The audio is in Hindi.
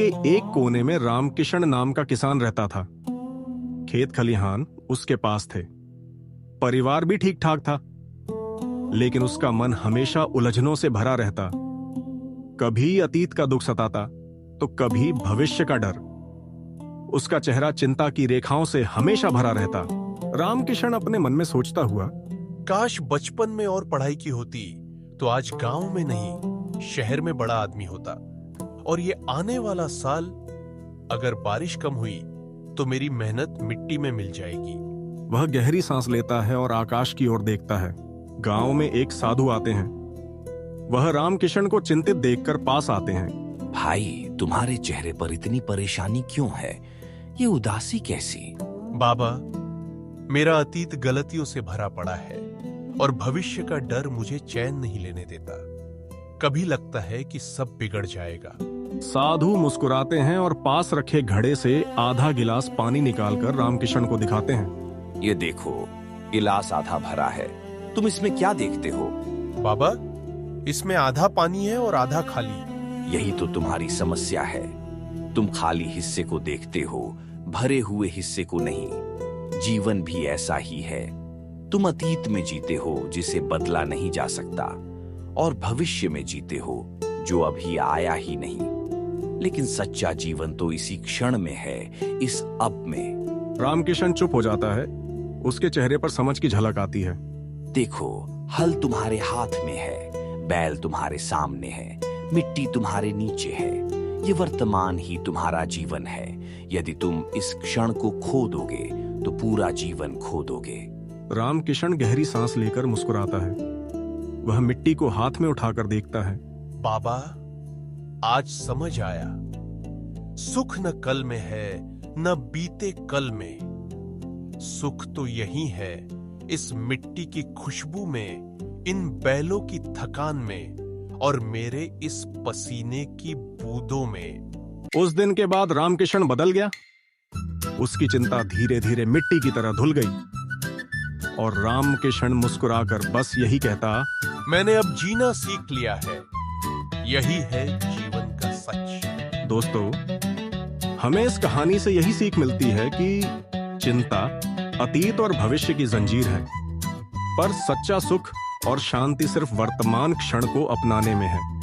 के एक कोने में रामकिशन नाम का किसान रहता था। खेत खलिहान उसके पास थे, परिवार भी ठीक ठाक था, लेकिन उसका मन हमेशा उलझनों से भरा रहता। कभी अतीत का दुख सताता तो कभी भविष्य का डर। उसका चेहरा चिंता की रेखाओं से हमेशा भरा रहता। रामकिशन अपने मन में सोचता हुआ, काश बचपन में और पढ़ाई की होती तो आज गांव में नहीं शहर में बड़ा आदमी होता, और ये आने वाला साल अगर बारिश कम हुई तो मेरी मेहनत मिट्टी में मिल जाएगी। वह गहरी सांस लेता है और आकाश की ओर देखता है। गांव में एक साधु आते हैं। वह रामकिशन को चिंतित देखकर पास आते हैं। भाई, तुम्हारे चेहरे पर इतनी परेशानी क्यों है? ये उदासी कैसी? बाबा, मेरा अतीत गलतियों से भरा पड़ा है और भविष्य का डर मुझे चैन नहीं लेने देता। कभी लगता है कि सब बिगड़ जाएगा। साधु मुस्कुराते हैं और पास रखे घड़े से आधा गिलास पानी निकालकर रामकिशन को दिखाते हैं। ये देखो, गिलास आधा भरा है, तुम इसमें क्या देखते हो? बाबा, इसमें आधा पानी है और आधा खाली। यही तो तुम्हारी समस्या है। तुम खाली हिस्से को देखते हो, भरे हुए हिस्से को नहीं। जीवन भी ऐसा ही है। तुम अतीत में जीते हो जिसे बदला नहीं जा सकता, और भविष्य में जीते हो जो अभी आया ही नहीं। लेकिन सच्चा जीवन तो इसी क्षण में है, इस अब में। रामकिशन चुप हो जाता है। उसके चेहरे पर समझ की झलक आती है। देखो, हल तुम्हारे हाथ में है, बैल तुम्हारे सामने है, मिट्टी तुम्हारे नीचे है। ये वर्तमान ही तुम्हारा जीवन है। यदि तुम इस क्षण को खो दोगे तो पूरा जीवन खो दोगे। रामकिशन गहरी सांस लेकर मुस्कुराता है। वह मिट्टी को हाथ में उठाकर देखता है। बाबा, आज समझ आया, सुख न कल में है न बीते कल में। सुख तो यही है इस मिट्टी की खुशबू में, इन बैलों की थकान में और मेरे इस पसीने की बूंदों में। उस दिन के बाद रामकिशन बदल गया। उसकी चिंता धीरे धीरे मिट्टी की तरह धुल गई और रामकिशन मुस्कुराकर बस यही कहता, मैंने अब जीना सीख लिया है। यही है जीवन का सच। दोस्तों, हमें इस कहानी से यही सीख मिलती है कि चिंता अतीत और भविष्य की जंजीर है, पर सच्चा सुख और शांति सिर्फ वर्तमान क्षण को अपनाने में है।